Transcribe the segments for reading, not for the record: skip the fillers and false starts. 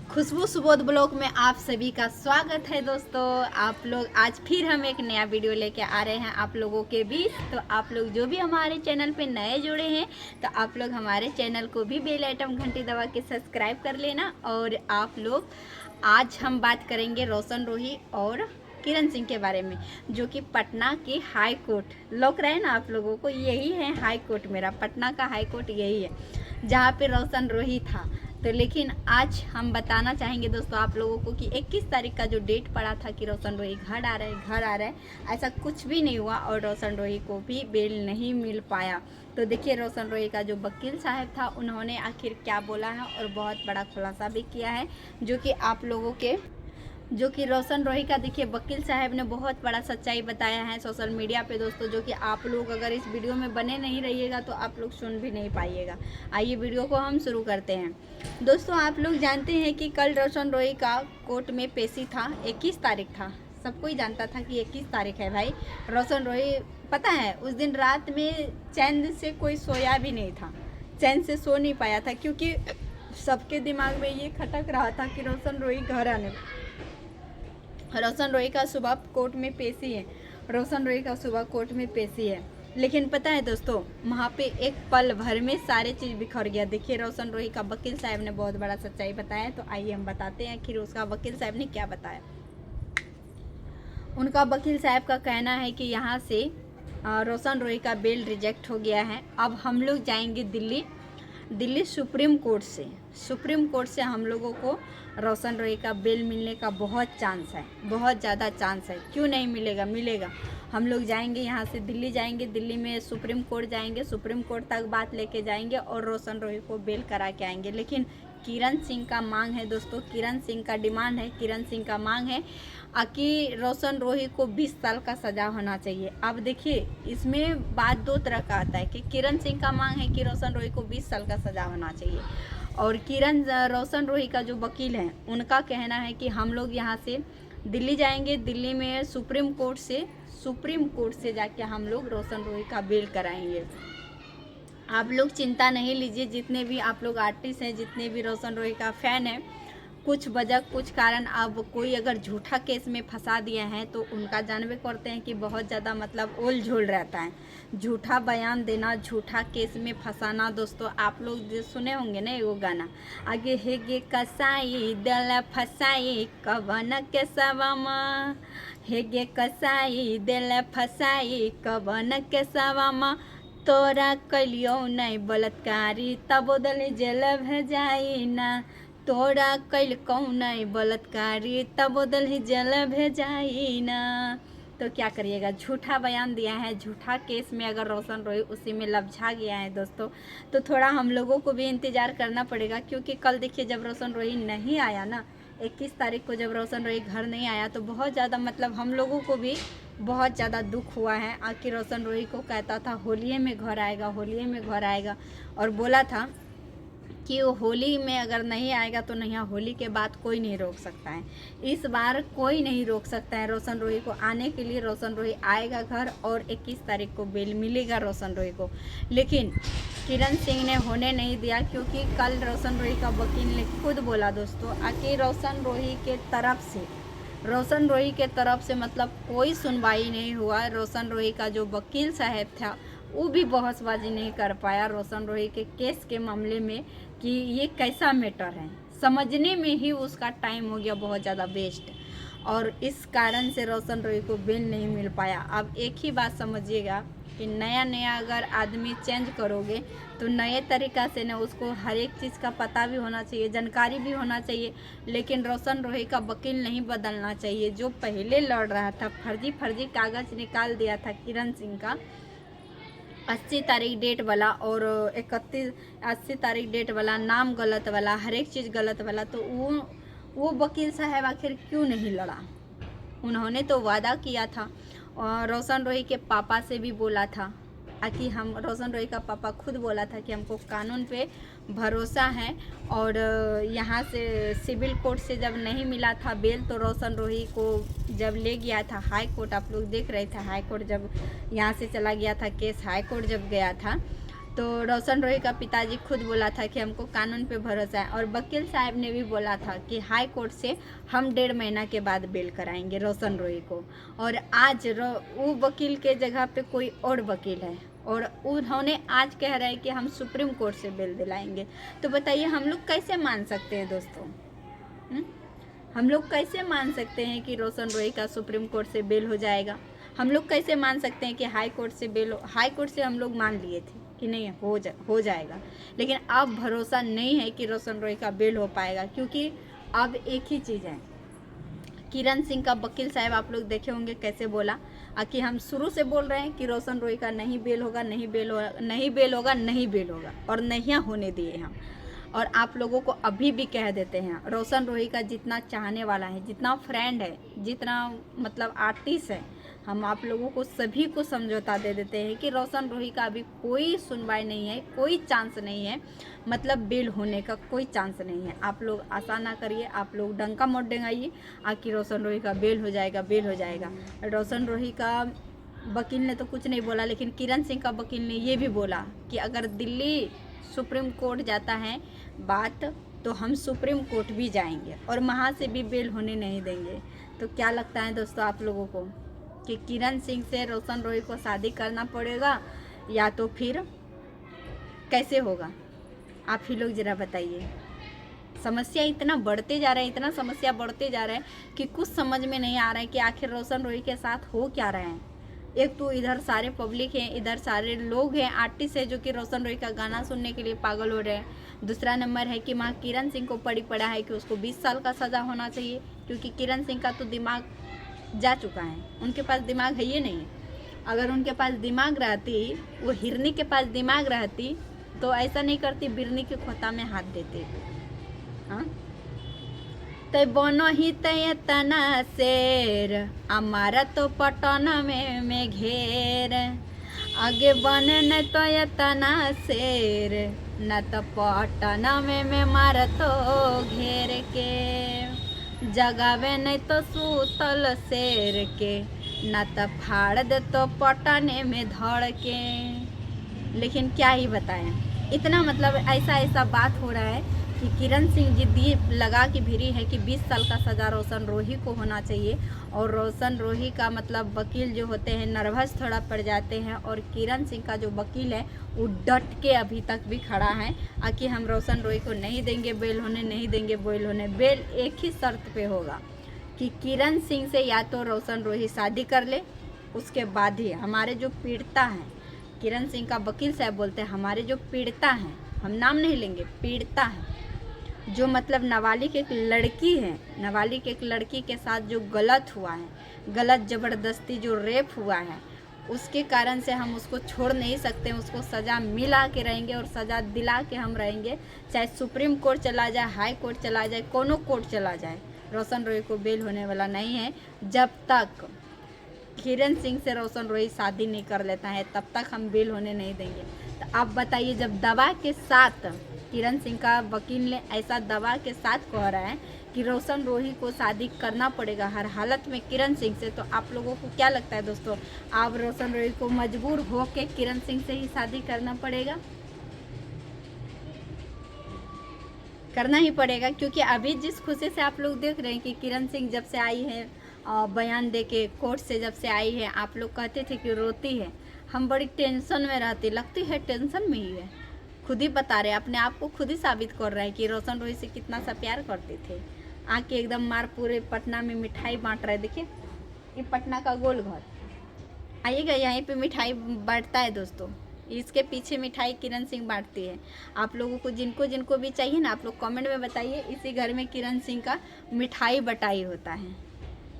खुशबू Subodh blog में आप सभी का स्वागत है दोस्तों। आप लोग आज फिर हम एक नया वीडियो लेके आ रहे हैं आप लोगों के बीच। तो आप लोग जो भी हमारे चैनल पे नए जुड़े हैं तो आप लोग हमारे चैनल को भी बेल आइटम घंटी दबा के सब्सक्राइब कर लेना। और आप लोग आज हम बात करेंगे रोशन रोही और किरण सिंह के बारे में, जो कि पटना के हाई कोर्ट लौक रहे हैं ना आप लोगों को, यही है हाई कोर्ट। मेरा पटना का हाई कोर्ट यही है जहाँ पे रोशन रोही था। तो लेकिन आज हम बताना चाहेंगे दोस्तों आप लोगों को कि 21 तारीख का जो डेट पड़ा था कि रोशन रोही घर आ रहे हैं, ऐसा कुछ भी नहीं हुआ और रोशन रोही को भी बेल नहीं मिल पाया। तो देखिए रोशन रोही का जो वकील साहब था उन्होंने आखिर क्या बोला है और बहुत बड़ा खुलासा भी किया है, जो कि रोशन रोही का देखिए वकील साहब ने बहुत बड़ा सच्चाई बताया है सोशल मीडिया पे दोस्तों, जो कि आप लोग अगर इस वीडियो में बने नहीं रहिएगा तो आप लोग सुन भी नहीं पाइएगा। आइए वीडियो को हम शुरू करते हैं। दोस्तों आप लोग जानते हैं कि कल रोशन रोही का कोर्ट में पेशी था, 21 तारीख था। सबको ही जानता था कि 21 तारीख है भाई। रोशन रोही पता है उस दिन रात में चैन से कोई सोया भी नहीं था, चैन से सो नहीं पाया था, क्योंकि सबके दिमाग में ये खटक रहा था कि रोशन रोही घर आने। रोशन रोही का सुबह कोर्ट में पेशी है, लेकिन पता है दोस्तों वहाँ पे एक पल भर में सारे चीज़ बिखर गया। देखिए रोशन रोही का वकील साहब ने बहुत बड़ा सच्चाई बताया। तो आइए हम बताते हैं आखिर उसका वकील साहब ने क्या बताया। उनका वकील साहब का कहना है कि यहाँ से रोशन रोही का बेल रिजेक्ट हो गया है। अब हम लोग जाएंगे दिल्ली सुप्रीम कोर्ट से हम लोगों को रोशन रोही का बेल मिलने का बहुत ज़्यादा चांस है। क्यों नहीं मिलेगा। हम लोग जाएंगे यहाँ से दिल्ली जाएंगे, दिल्ली में सुप्रीम कोर्ट जाएंगे, सुप्रीम कोर्ट तक बात लेके जाएंगे और रोशन रोही को बेल करा के आएंगे। लेकिन किरण सिंह का मांग है दोस्तों, किरण सिंह का मांग है कि रोशन रोही को 20 साल का सज़ा होना चाहिए। अब देखिए इसमें बात दो तरह का आता है कि किरण सिंह का मांग है कि रोशन रोही को 20 साल का सज़ा होना चाहिए, और रोशन रोही का जो वकील है उनका कहना है कि हम लोग यहाँ से दिल्ली जाएंगे, दिल्ली में सुप्रीम कोर्ट से जाके हम लोग रोशन रोही का बेल कराएंगे। आप लोग चिंता नहीं लीजिए, जितने भी आप लोग आर्टिस्ट हैं, जितने भी रोशन रोही का फ़ैन है, कुछ वजह कुछ कारण अब कोई अगर झूठा केस में फंसा दिया है तो उनका जानबे करते हैं कि बहुत ज़्यादा मतलब ओल झोल रहता है। झूठा बयान देना, झूठा केस में फंसाना। दोस्तों आप लोग सुने होंगे ना वो गाना, आगे हेगे कसाई दिल फसाई कवन के सवामा, हेगे कसाई दिल फसाई कवन के सवामा, तोरा कलियो नहीं बलात्कारी तब बदल जेल भेजाई ना, तोरा कैल कौन बलात्कारी तब बदल ही जेल भेजाई ना। तो क्या करिएगा, झूठा बयान दिया है, झूठा केस में अगर रोशन रोही उसी में लपझा गया है दोस्तों, तो थोड़ा हम लोगों को भी इंतज़ार करना पड़ेगा। क्योंकि कल देखिए जब रोशन रोही नहीं आया ना, 21 तारीख को जब रोशन रोही घर नहीं आया तो बहुत ज़्यादा मतलब हम लोगों को भी बहुत ज़्यादा दुख हुआ है। आखिर रोशन रोही को कहता था होली में घर आएगा, और बोला था कि वो होली में अगर नहीं आएगा तो नहीं, होली के बाद कोई नहीं रोक सकता है। इस बार कोई नहीं रोक सकता है रोशन रोही को आने के लिए। रोशन रोही आएगा घर और 21 तारीख को बेल मिलेगा रोशन रोही को। लेकिन किरण सिंह ने होने नहीं दिया, क्योंकि कल रोशन रोही का वकील ने खुद बोला दोस्तों कि रोशन रोही के तरफ से मतलब कोई सुनवाई नहीं हुआ। रोशन रोही का जो वकील साहब था वो भी बहसबाजी नहीं कर पाया रोशन रोही के केस के मामले में कि ये कैसा मैटर है, समझने में ही उसका टाइम हो गया बहुत ज़्यादा वेस्ट, और इस कारण से रोशन रोही को बेल नहीं मिल पाया। अब एक ही बात समझिएगा कि नया अगर आदमी चेंज करोगे तो नए तरीक़ा से ना उसको हर एक चीज़ का पता भी होना चाहिए, जानकारी भी होना चाहिए। लेकिन रोशन रोही का वकील नहीं बदलना चाहिए। जो पहले लड़ रहा था, फर्जी कागज़ निकाल दिया था किरण सिंह का 80 तारीख डेट वाला और 80 तारीख डेट वाला, नाम गलत वाला, हर एक चीज़ गलत वाला, तो वो वकील साहब आखिर क्यों नहीं लड़ा। उन्होंने तो वादा किया था और रोशन रोही के पापा से भी बोला था कि रोशन रोही का पापा खुद बोला था कि हमको कानून पे भरोसा है, और यहाँ से सिविल कोर्ट से जब नहीं मिला था बेल तो रोशन रोही को जब ले गया था हाई कोर्ट, आप लोग देख रहे थे हाई कोर्ट जब यहाँ से चला गया था केस, हाई कोर्ट जब गया था तो रोशन रोही का पिताजी खुद बोला था कि हमको कानून पे भरोसा है, और वकील साहब ने भी बोला था कि हाई कोर्ट से हम 1.5 महीना के बाद बेल कराएंगे रोशन रोही को। और आज वो वकील के जगह पे कोई और वकील है, और उन्होंने आज कह रहे हैं कि हम सुप्रीम कोर्ट से बेल दिलाएंगे। तो बताइए हम लोग कैसे मान सकते हैं दोस्तों? हम लोग कैसे मान सकते हैं कि रोशन रोही का सुप्रीम कोर्ट से बेल हो जाएगा? हम लोग कैसे मान सकते हैं कि हाई कोर्ट से बेल हाई कोर्ट से हम लोग मान लिए थे कि नहीं हो जाएगा, लेकिन अब भरोसा नहीं है कि रोशन रोही का बेल हो पाएगा, क्योंकि अब एक ही चीज़ है। किरण सिंह का वकील साहब आप लोग देखे होंगे कैसे बोला कि हम शुरू से बोल रहे हैं कि रोशन रोही का नहीं बेल होगा, नहीं बेल होगा, नहीं बेल होगा, नहीं बेल होगा, और नहीं होने दिए हम। और आप लोगों को अभी भी कह देते हैं, रोशन रोही का जितना चाहने वाला है, जितना फ्रेंड है, जितना मतलब आर्टिस्ट है, हम आप लोगों को सभी को समझौता दे देते हैं कि रोशन रोही का अभी कोई सुनवाई नहीं है, कोई चांस नहीं है, मतलब बेल होने का कोई चांस नहीं है। आप लोग आशा ना करिए, आप लोग डंका मत डंगाइए कि रोशन रोही का बेल हो जाएगा, बेल हो जाएगा। रोशन रोही का वकील ने तो कुछ नहीं बोला, लेकिन किरण सिंह का वकील ने ये भी बोला कि अगर दिल्ली सुप्रीम कोर्ट जाता है बात, तो हम सुप्रीम कोर्ट भी जाएंगे और वहाँ से भी बेल होने नहीं देंगे। तो क्या लगता है दोस्तों आप लोगों को कि किरण सिंह से रोशन रोही को शादी करना पड़ेगा या तो फिर कैसे होगा? आप ही लोग ज़रा बताइए। समस्या इतना बढ़ते जा रहा है, इतना समस्या बढ़ते जा रहा है कि कुछ समझ में नहीं आ रहा है कि आखिर रोशन रोही के साथ हो क्या रहा है। एक तो इधर सारे पब्लिक हैं, इधर सारे लोग हैं, आर्टिस्ट है जो कि रोशन रोही का गाना सुनने के लिए पागल हो रहे हैं। दूसरा नंबर है कि माँ किरण सिंह को पड़ी पड़ा है कि उसको 20 साल का सज़ा होना चाहिए, क्योंकि किरण सिंह का तो दिमाग जा चुका है, उनके पास दिमाग है ही नहीं। अगर उनके पास दिमाग रहती, वो हिरनी के पास दिमाग रहती, तो ऐसा नहीं करती, बिरनी के खोता में हाथ देते। हाँ, तय बनो ही तय तना शेर, हमारा तो पटन में घेर, आगे बने न तो ये तना शेर, न तो पटन में मार तो घेर के, जगावे नहीं तो सूतल शेर के, न तो फाड़ दे तो पटने में धड़ के। लेकिन क्या ही बताएं, इतना मतलब ऐसा बात हो रहा है कि किरण सिंह जिद्दी लगा के भिरी है कि 20 साल का सज़ा रोशन रोही को होना चाहिए। और रोशन रोही का मतलब वकील जो होते हैं नर्वस थोड़ा पड़ जाते हैं, और किरण सिंह का जो वकील है वो डट के अभी तक भी खड़ा है कि हम रोशन रोही को नहीं देंगे बेल होने, नहीं देंगे बेल होने। बेल एक ही शर्त पे होगा कि किरण सिंह से या तो रोशन रोही शादी कर ले, उसके बाद ही हमारे जो पीड़िता हैं, किरण सिंह का वकील साहब बोलते हैं हमारे जो पीड़िता हैं, हम नाम नहीं लेंगे, पीड़िता हैं, जो मतलब नाबालिग एक लड़की है, नाबालिग एक लड़की के साथ जो गलत हुआ है, गलत ज़बरदस्ती जो रेप हुआ है, उसके कारण से हम उसको छोड़ नहीं सकते, उसको सज़ा मिला के रहेंगे और सज़ा दिला के हम रहेंगे, चाहे सुप्रीम कोर्ट चला जाए, हाई कोर्ट चला जाए, कोनो कोर्ट चला जाए। रोशन रोही को बेल होने वाला नहीं है जब तक किरण सिंह से रोशन रोही शादी नहीं कर लेता है, तब तक हम बेल होने नहीं देंगे। तो आप बताइए, जब दवा के साथ किरण सिंह का वकील ने ऐसा दवा के साथ कह रहा है कि रोशन रोही को शादी करना पड़ेगा हर हालत में किरण सिंह से, तो आप लोगों को क्या लगता है दोस्तों, आप रोशन रोही को मजबूर हो के किरण सिंह से ही शादी करना पड़ेगा? करना ही पड़ेगा, क्योंकि अभी जिस खुशी से आप लोग देख रहे हैं कि किरण सिंह जब से आई है बयान दे के कोर्ट से जब से आई है, आप लोग कहते थे कि रोती है, हम बड़ी टेंशन में रहती, लगती है टेंशन में ही है। खुद ही बता रहे, अपने आप को खुद ही साबित कर रहे हैं कि रोशन रोही से कितना सा प्यार करते थे। आके एकदम मार पूरे पटना में मिठाई बांट रहे। देखिए ये पटना का गोल घर, आइएगा, यहीं पे मिठाई बांटता है दोस्तों, इसके पीछे मिठाई किरण सिंह बांटती है। आप लोगों को जिनको जिनको भी चाहिए ना, आप लोग कमेंट में बताइए, इसी घर में किरण सिंह का मिठाई बटाई होता है।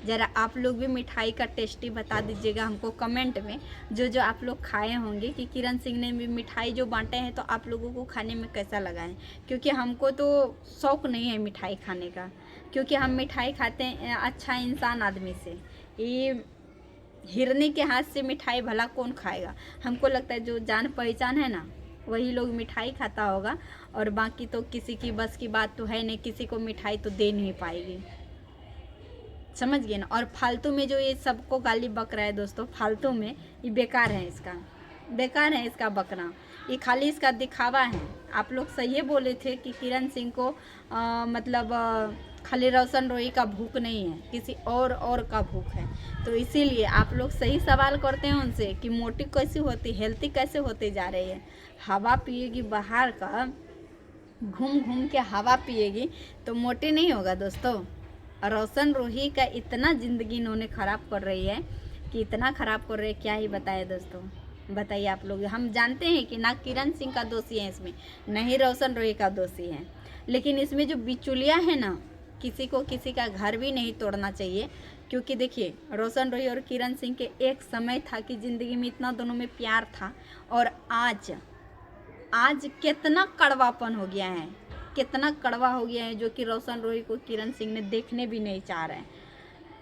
ज़रा आप लोग भी मिठाई का टेस्टी बता दीजिएगा हमको कमेंट में, जो आप लोग खाए होंगे कि किरण सिंह ने भी मिठाई जो बांटे हैं, तो आप लोगों को खाने में कैसा लगा है। क्योंकि हमको तो शौक़ नहीं है मिठाई खाने का, क्योंकि हम मिठाई खाते हैं अच्छा इंसान आदमी से। ये हिरनी के हाथ से मिठाई भला कौन खाएगा? हमको लगता है जो जान पहचान है ना, वही लोग मिठाई खाता होगा, और बाकी तो किसी की बस की बात तो है नहीं, किसी को मिठाई तो दे नहीं पाएगी, समझ गए ना। और फालतू में जो ये सबको गाली बक रहा है दोस्तों, फालतू में ये बेकार है इसका। बेकार है इसका बकना, ये खाली इसका दिखावा है। आप लोग सही बोले थे कि किरण सिंह को मतलब खाली रोशन रोही का भूख नहीं है, किसी और का भूख है। तो इसीलिए आप लोग सही सवाल करते हैं उनसे कि मोटी कैसी होती, हेल्थी कैसे होती जा रही है। हवा पिएगी बाहर का, घूम घूम के हवा पिएगी तो मोटी नहीं होगा दोस्तों। रोशन रोही का इतना ज़िंदगी इन्होंने ख़राब कर रही है कि इतना ख़राब कर रही है, क्या ही बताए दोस्तों। बताइए आप लोग। हम जानते हैं कि ना किरण सिंह का दोषी है इसमें, न ही रोशन रोही का दोषी है, लेकिन इसमें जो बिचौलिया है ना, किसी को किसी का घर भी नहीं तोड़ना चाहिए। क्योंकि देखिए रोशन रोही और किरण सिंह के एक समय था कि ज़िंदगी में इतना दोनों में प्यार था, और आज कितना कड़वापन हो गया है, कितना कड़वा हो गया है, जो कि रोशन रोही को किरण सिंह ने देखने भी नहीं चाह रहे हैं।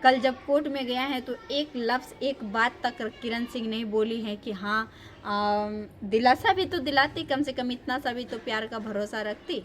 कल जब कोर्ट में गया है तो एक लफ्ज़, एक बात तक किरण सिंह नहीं बोली है कि हाँ दिलासा भी तो दिलाती, कम से कम इतना सा भी तो प्यार का भरोसा रखती,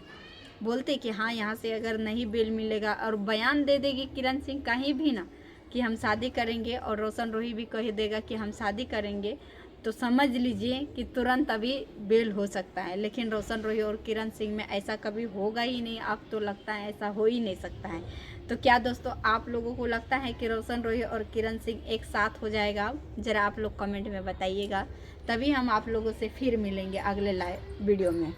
बोलते कि हाँ यहाँ से अगर नहीं बेल मिलेगा, और बयान दे देगी किरण सिंह कहीं भी ना कि हम शादी करेंगे, और रोशन रोही भी कह देगा कि हम शादी करेंगे, तो समझ लीजिए कि तुरंत अभी बेल हो सकता है। लेकिन रोशन रोही और किरण सिंह में ऐसा कभी होगा ही नहीं, अब तो लगता है ऐसा हो ही नहीं सकता है। तो क्या दोस्तों आप लोगों को लगता है कि रोशन रोही और किरण सिंह एक साथ हो जाएगा? ज़रा आप लोग कमेंट में बताइएगा, तभी हम आप लोगों से फिर मिलेंगे अगले लाइव वीडियो में।